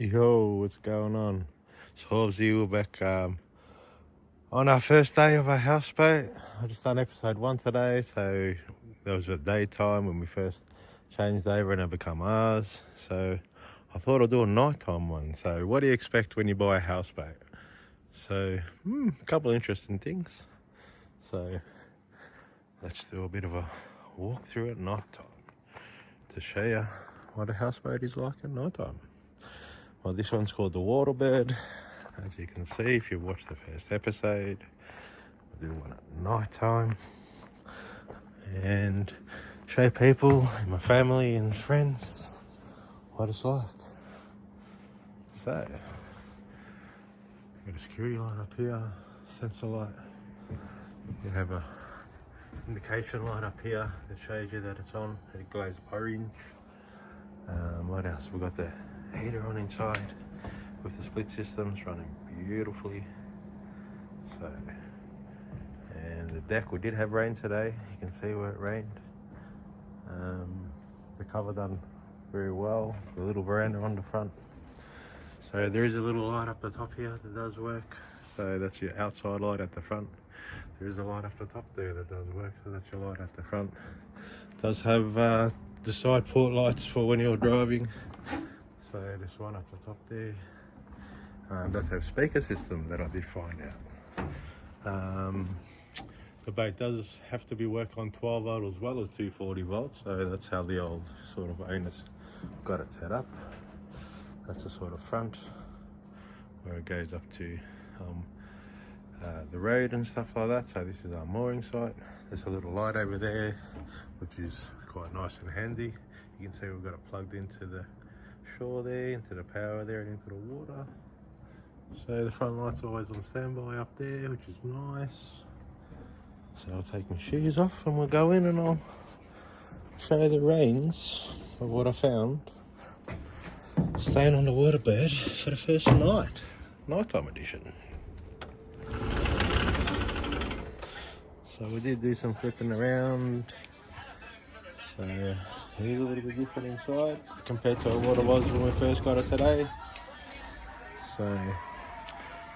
Yo, what's going on? It's Hobbsy. We're back on our first day of our houseboat. I just done episode 1 today, so there was a daytime when we first changed over and it become ours. So I thought I'd do a nighttime one. So what do you expect when you buy a houseboat? So a couple of interesting things. So let's do a bit of a walk through at nighttime to show you what a houseboat is like at nighttime. Well, this one's called the Waterbird. As you can see, if you watched the first episode, we do one at night time and show people in my family and friends what it's like. So, got a security light up here, sensor light. You have a indication light up here that shows you that it's on. It glows orange. What else? We've got the heater on inside with the split systems running beautifully. So, and the deck, we did have rain today. You can see where it rained. The cover done very well. The little veranda on the front. So there is a little light up the top here that does work. So that's your outside light at the front. There is a light up the top there that does work. So that's your light at the front. It does have the side port lights for when you're driving. So this one up the top there does have speaker system that I did find out. The boat does have to be worked on 12 volt as well as 240 volts, so that's how the old sort of owners got it set up. That's the sort of front where it goes up to the road and stuff like that. So this is our mooring site. There's a little light over there which is quite nice and handy. You can see we've got it plugged into the shore there, into the power there and into the water. So the front light's always on standby up there, which is nice. So I'll take my shoes off and we'll go in and I'll show you the reins of what I found staying on the Waterbird for the first night, nighttime edition. So we did do some flipping around. So here's a little bit different inside compared to what it was when we first got it today. So,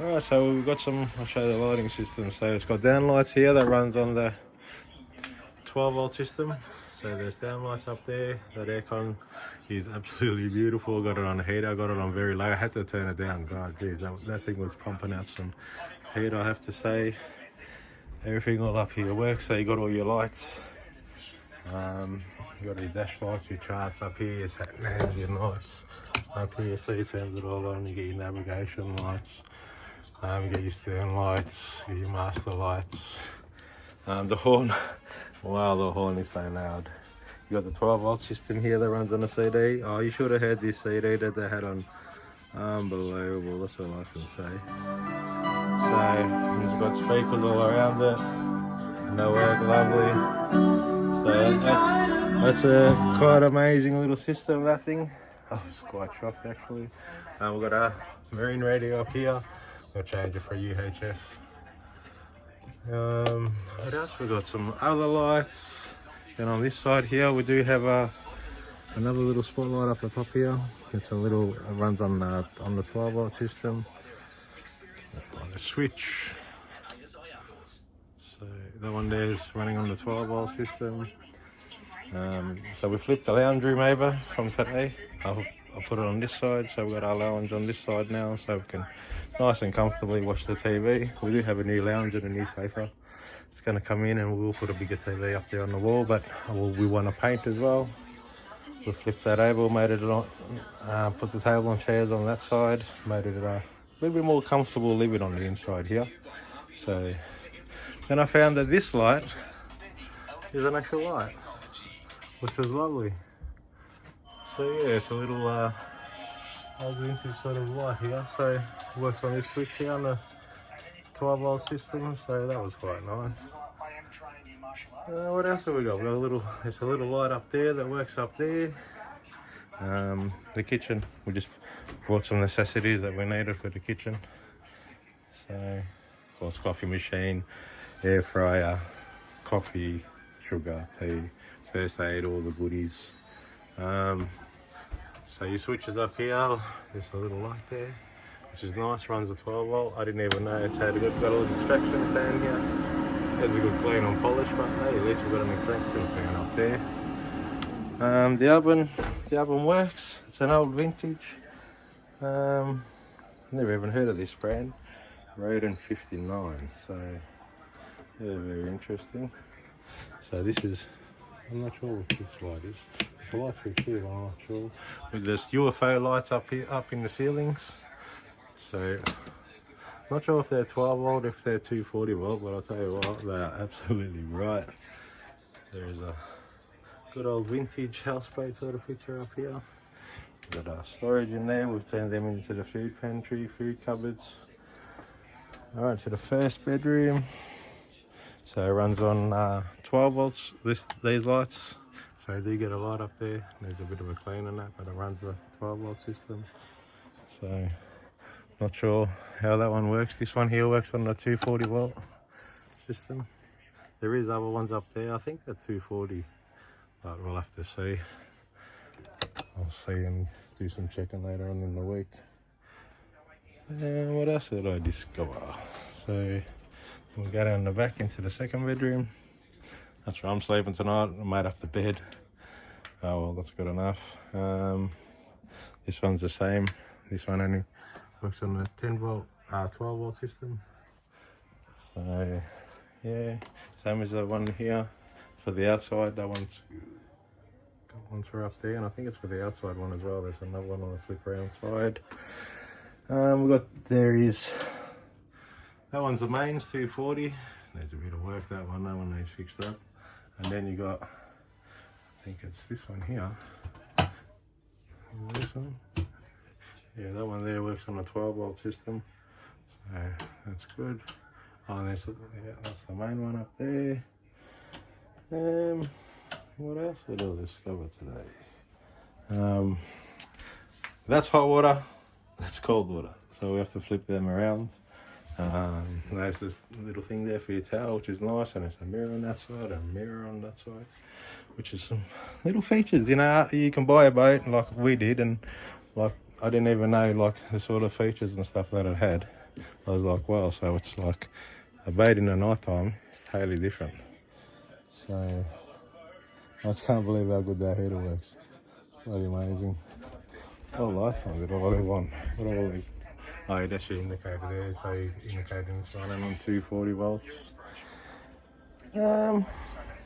alright, so we've got some, I'll show you the lighting system. So it's got down lights here that runs on the 12 volt system. So there's down lights up there. That aircon is absolutely beautiful. I got it on the heater, I got it on very low. I had to turn it down. God, geez, that thing was pumping out some heat, I have to say. Everything all up here works, so you got all your lights. You got your dash lights, your charts up here, your sat navs, your lights up here, so you turn it all on. You get your navigation lights, you get your stern lights, you get your master lights. The horn, wow, the horn is so loud. You got the 12 volt system here that runs on a CD. Oh, you should have had this CD that they had on. Unbelievable, that's all I can say. So, it's got speakers all around it, and they work lovely. So that's a quite amazing little system, that thing. I was quite shocked actually. We've got a marine radio up here. We'll change it for UHF. What else? We've got some other lights. And on this side here we do have another little spotlight up the top here. It's a little, it runs on the 12 volt system. The switch. So that one there is running on the 12 volt system. So we flipped the lounge room over from today. I'll put it on this side, so we've got our lounge on this side now, so we can nice and comfortably watch the TV. We do have a new lounge and a new sofa. It's going to come in and we'll put a bigger TV up there on the wall, but we want to paint as well. We flipped that over, made it on, put the table and chairs on that side, made it a little bit more comfortable living on the inside here. So then I found that this light is an actual light, which was lovely. So yeah, it's a little augmented sort of light here. So it works on this switch here on the 12 volt system, so that was quite nice. What else have we got? We've got it's a little light up there that works up there. The kitchen, we just brought some necessities that we needed for the kitchen. So, of course, coffee machine, air fryer, coffee, sugar, tea, first aid, all the goodies. So your switches up here, there's a little light there, which is nice, runs a 12 volt. I didn't even know it's had a good, got a little extraction fan here. Has a good clean on polish, but hey, at least we've got an extraction fan up there. The oven works. It's an old vintage. Never even heard of this brand. Rodin 59. So yeah, very interesting. So this is, I'm not sure what this light is. It's a light switch here, but I'm not sure. But there's UFO lights up here, up in the ceilings. So not sure if they're 12 volt, if they're 240 volt, but I'll tell you what, they are absolutely right. There is a good old vintage houseboat sort of picture up here. We've got storage in there. We've turned them into the food pantry, food cupboards. All right, to the first bedroom. So it runs on 12 volts, these lights. So you do get a light up there. There's a bit of a clean on that, but it runs the 12 volt system. So not sure how that one works. This one here works on the 240 volt system. There is other ones up there. I think they're 240, but we'll have to see. I'll see and do some checking later on in the week. And what else did I discover? So we'll go down the back into the second bedroom. That's where I'm sleeping tonight. I made up the bed. Oh well, that's good enough. This one's the same. This one only works on the 10 volt, 12 volt system. So yeah, same as the one here for the outside. That one's got one for up there, and I think it's for the outside one as well. There's another one on the flip around side. That one's the mains 240. Needs a bit of work, that one needs fixed up. And then you got, I think it's this one here. This one. Yeah, that one there works on a 12 volt system. So that's good. Oh, and that's the main one up there. What else did I discover today? That's hot water. That's cold water. So we have to flip them around. There's this little thing there for your towel, which is nice, and there's a mirror on that side and a mirror on that side, which is some little features. You know, you can buy a boat like we did, and like I didn't even know like the sort of features and stuff that it had. I was like, wow, so it's like a boat in the night time. It's totally different. So I just can't believe how good that heater works. It's bloody amazing. Oh, lights on it. What do I want? What do I leave? Oh, it actually indicated there, so indicating it's running on 240 volts. Oh,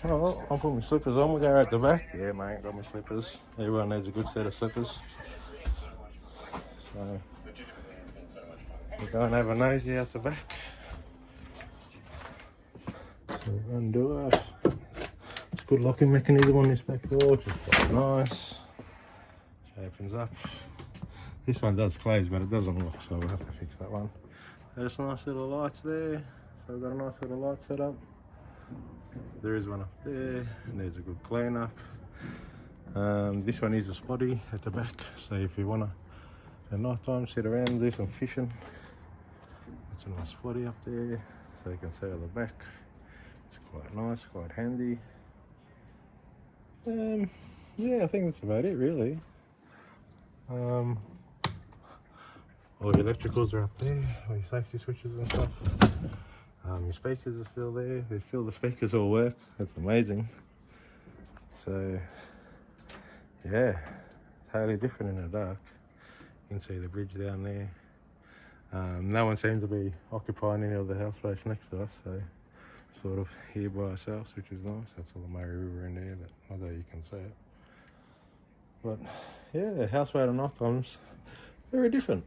well, I'll put my slippers on. We'll go at the back. Yeah, mate, got my slippers. Everyone needs a good set of slippers. So we'll go and have a nosy out the back. So undo it. It's a good locking mechanism on this back door, which is quite nice. It opens up. This one does close, but it doesn't lock, so we'll have to fix that one. There's nice little lights there. So we've got a nice little light set up. There is one up there, and there's a good clean up. This one is a spotty at the back, so if you want to at night time sit around and do some fishing, it's a nice spotty up there, so you can see at the back. It's quite nice, quite handy. Yeah, I think that's about it really. All your electricals are up there, all your safety switches and stuff. Your speakers are still there. There's still the speakers all work. That's amazing. So yeah, totally different in the dark. You can see the bridge down there. No one seems to be occupying any of the house space next to us, so sort of here by ourselves, which is nice. That's all the Murray River in there, but not that you can see it. But yeah, houseboat at night time's very different.